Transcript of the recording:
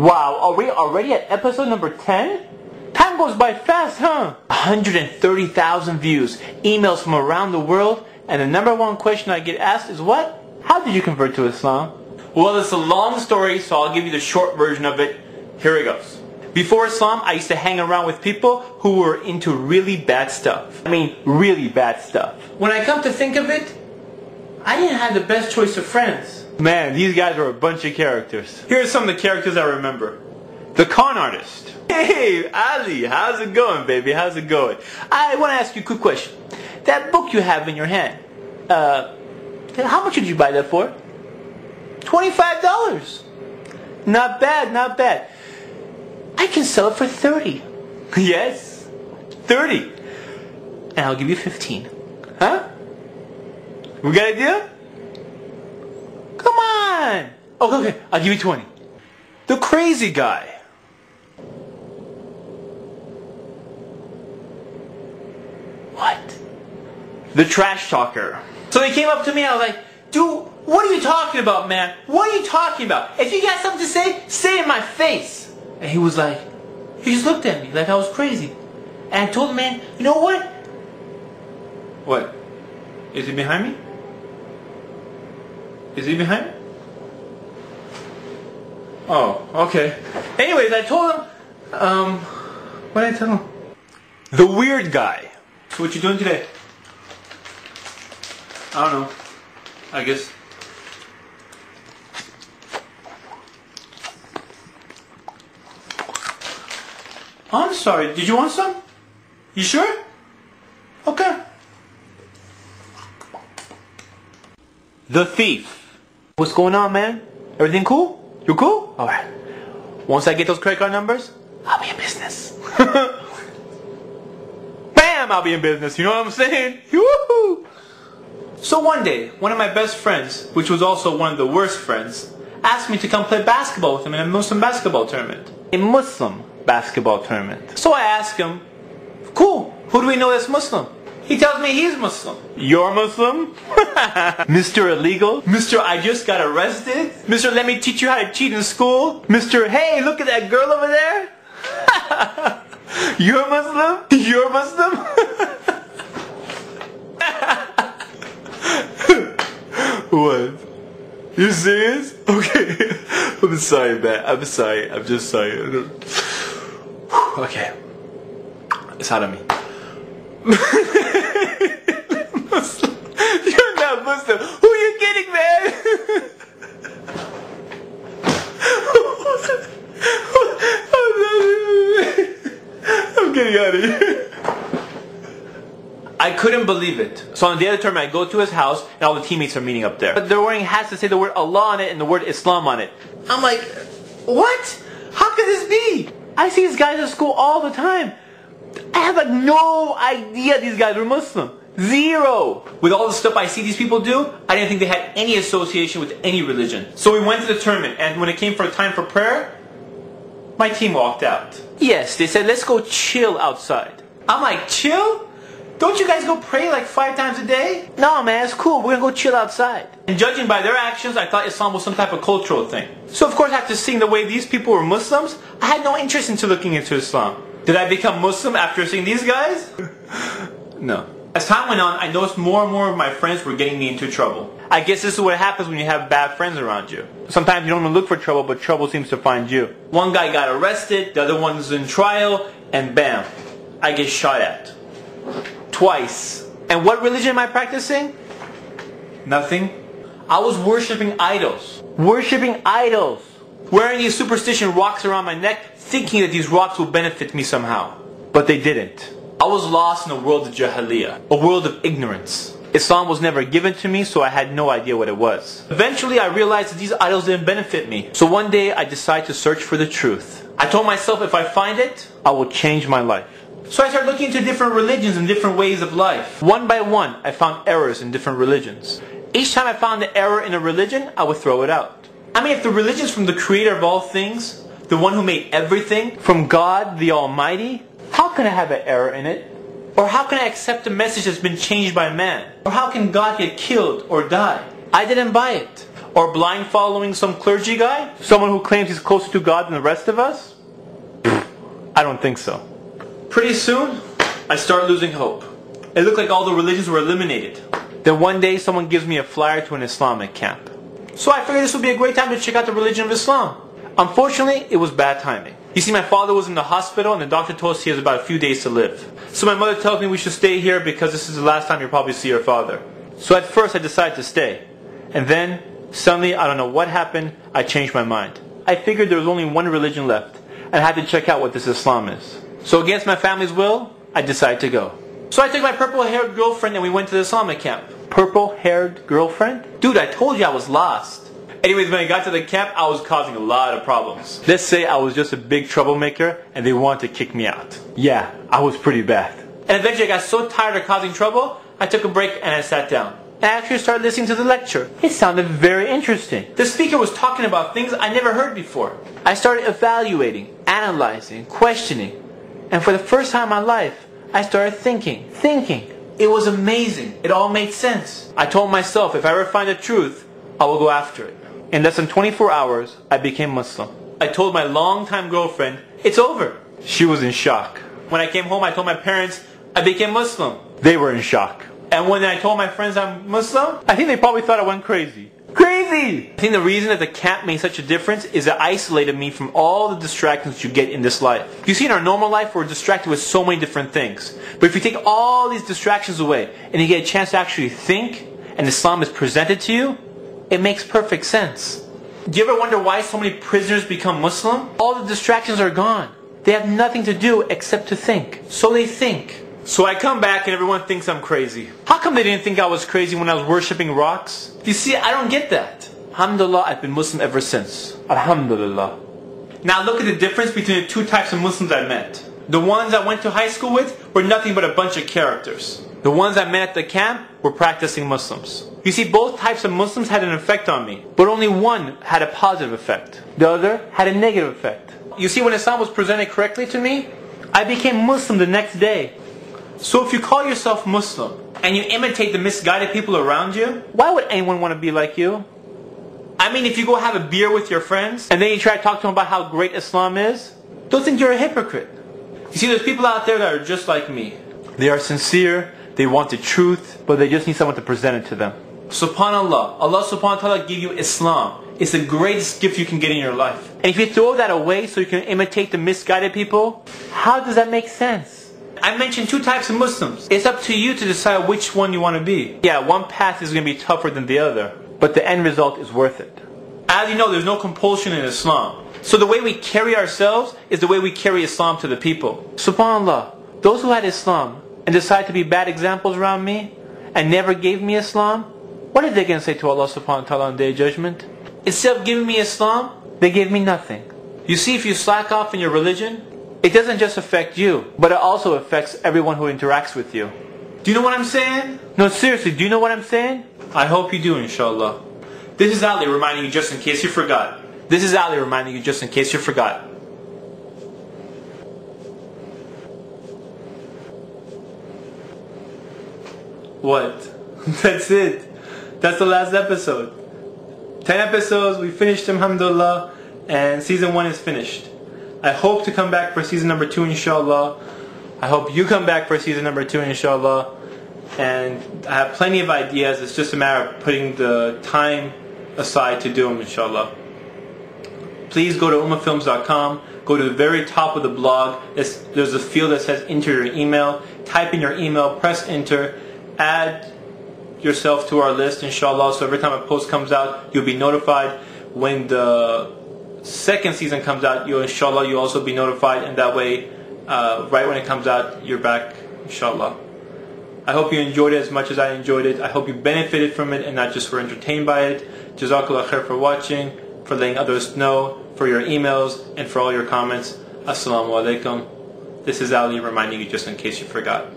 Wow, are we already at episode number 10? Time goes by fast, huh? 130,000 views, emails from around the world, and the number one question I get asked is what? How did you convert to Islam? Well, it's a long story, so I'll give you the short version of it. Here it goes. Before Islam, I used to hang around with people who were into really bad stuff. I mean, really bad stuff. When I come to think of it, I didn't have the best choice of friends. Man, these guys were a bunch of characters. Here are some of the characters I remember. The con artist. Hey, Ali, how's it going, baby? How's it going? I want to ask you a quick question. That book you have in your hand, how much did you buy that for? $25. Not bad, not bad. I can sell it for 30. Yes, 30. And I'll give you 15. Huh? We got an idea? Come on. Oh, okay, I'll give you 20. The crazy guy. What? The trash talker. So they came up to me, I was like, dude, what are you talking about, man? What are you talking about? If you got something to say it in my face. And he was like, he just looked at me like I was crazy. And I told him, man, you know what? What? Is he behind me? Is he behind me? Oh, okay. Anyways, I told him, what did I tell him? The weird guy. So what you doing today? I don't know. I guess. I'm sorry, did you want some? You sure? Okay. The thief. What's going on, man? Everything cool? You cool? Alright. Once I get those credit card numbers, I'll be in business. Bam! I'll be in business, you know what I'm saying? Woohoo! So one day, one of my best friends, which was also one of the worst friends, asked me to come play basketball with him in a Muslim basketball tournament. A Muslim basketball tournament. So I asked him, cool, who do we know that's Muslim? He tells me he's Muslim. You're Muslim? Mr. Illegal? Mr. I just got arrested? Mr. Let me teach you how to cheat in school? Mr. Hey, look at that girl over there? You're Muslim? You're Muslim? What? You serious? Okay. I'm sorry, man. I'm sorry. I'm just sorry. Okay. It's out of me. Muslim. You're not Muslim. Who are you kidding, man? I'm getting out of here. I couldn't believe it. So on the day of the tournament, I go to his house and all the teammates are meeting up there. But they're wearing hats that say the word Allah on it and the word Islam on it. I'm like, what? How could this be? I see these guys at school all the time. I have like no idea these guys were Muslim. Zero. With all the stuff I see these people do, I didn't think they had any association with any religion. So we went to the tournament, and when it came for time for prayer, my team walked out. Yes, they said, let's go chill outside. I'm like, chill? Don't you guys go pray like 5 times a day? No, man, it's cool. We're gonna go chill outside. And judging by their actions, I thought Islam was some type of cultural thing. So of course, after seeing the way these people were Muslims, I had no interest into looking into Islam. Did I become Muslim after seeing these guys? No. As time went on, I noticed more and more of my friends were getting me into trouble. I guess this is what happens when you have bad friends around you. Sometimes you don't even look for trouble, but trouble seems to find you. One guy got arrested, the other one's in trial, and bam, I get shot at. Twice. And what religion am I practicing? Nothing. I was worshipping idols. Worshipping idols. Wearing these superstition rocks around my neck, thinking that these rocks will benefit me somehow. But they didn't. I was lost in a world of jahiliyyah, a world of ignorance. Islam was never given to me, so I had no idea what it was. Eventually, I realized that these idols didn't benefit me. So one day, I decided to search for the truth. I told myself if I find it, I will change my life. So I started looking into different religions and different ways of life. One by one, I found errors in different religions. Each time I found an error in a religion, I would throw it out. I mean, if the religion is from the creator of all things, the one who made everything, from God the Almighty, how can I have an error in it? Or how can I accept a message that's been changed by man? Or how can God get killed or die? I didn't buy it. Or blind following some clergy guy? Someone who claims he's closer to God than the rest of us? I don't think so. Pretty soon, I start losing hope. It looked like all the religions were eliminated. Then one day, someone gives me a flyer to an Islamic camp. So I figured this would be a great time to check out the religion of Islam. Unfortunately, it was bad timing. You see, my father was in the hospital and the doctor told us he has about a few days to live. So my mother tells me we should stay here because this is the last time you'll probably see your father. So at first I decided to stay. And then, suddenly, I don't know what happened, I changed my mind. I figured there was only one religion left and I had to check out what this Islam is. So against my family's will, I decided to go. So I took my purple-haired girlfriend and we went to the Islamic camp. Purple-haired girlfriend? Dude, I told you I was lost. Anyways, when I got to the camp, I was causing a lot of problems. Let's say I was just a big troublemaker and they wanted to kick me out. Yeah, I was pretty bad. And eventually I got so tired of causing trouble, I took a break and I sat down. I actually started listening to the lecture. It sounded very interesting. The speaker was talking about things I never heard before. I started evaluating, analyzing, questioning. And for the first time in my life, I started thinking. It was amazing. It all made sense. I told myself if I ever find the truth, I will go after it. In less than 24 hours, I became Muslim. I told my longtime girlfriend, it's over. She was in shock. When I came home, I told my parents, I became Muslim. They were in shock. And when I told my friends I'm Muslim, I think they probably thought I went crazy. Crazy! I think the reason that the camp made such a difference is it isolated me from all the distractions you get in this life. You see, in our normal life, we're distracted with so many different things. But if you take all these distractions away, and you get a chance to actually think, and Islam is presented to you, it makes perfect sense. Do you ever wonder why so many prisoners become Muslim? All the distractions are gone. They have nothing to do except to think. So they think. So I come back and everyone thinks I'm crazy. How come they didn't think I was crazy when I was worshipping rocks? You see, I don't get that. Alhamdulillah, I've been Muslim ever since. Alhamdulillah. Now look at the difference between the two types of Muslims I met. The ones I went to high school with were nothing but a bunch of characters. The ones I met at the camp were practicing Muslims. You see, both types of Muslims had an effect on me, but only one had a positive effect. The other had a negative effect. You see, when Islam was presented correctly to me, I became Muslim the next day. So if you call yourself Muslim, and you imitate the misguided people around you, why would anyone want to be like you? I mean, if you go have a beer with your friends, and then you try to talk to them about how great Islam is, they'll think you're a hypocrite. You see, there's people out there that are just like me. They are sincere, they want the truth, but they just need someone to present it to them. SubhanAllah, Allah subhanahu wa ta'ala gave you Islam. It's the greatest gift you can get in your life. And if you throw that away so you can imitate the misguided people, how does that make sense? I mentioned two types of Muslims. It's up to you to decide which one you want to be. Yeah, one path is going to be tougher than the other, but the end result is worth it. As you know, there's no compulsion in Islam. So the way we carry ourselves is the way we carry Islam to the people. SubhanAllah, those who had Islam and decided to be bad examples around me and never gave me Islam, what are they going to say to Allah subhanahu wa ta'ala on the Day of Judgment? Instead of giving me Islam, they gave me nothing. You see, if you slack off in your religion, it doesn't just affect you, but it also affects everyone who interacts with you. Do you know what I'm saying? No, seriously, do you know what I'm saying? I hope you do, inshallah. This is Ali reminding you just in case you forgot. This is Ali reminding you just in case you forgot. What? That's it. That's the last episode. 10 episodes, we finished them, alhamdulillah, and season 1 is finished. I hope to come back for season number 2, inshallah. I hope you come back for season number 2, inshallah. And I have plenty of ideas. It's just a matter of putting the time aside to do them, inshallah. Please go to ummafilms.com. Go to the very top of the blog. There's a field that says enter your email. Type in your email, press enter, add yourself to our list, inshallah. So every time a post comes out, you'll be notified. When the second season comes out, inshallah, you'll also be notified. And that way, right when it comes out, you're back, inshallah. I hope you enjoyed it as much as I enjoyed it. I hope you benefited from it and not just were entertained by it. Jazakallah khair for watching, for letting others know, for your emails, and for all your comments. Assalamu alaikum. This is Ali reminding you just in case you forgot.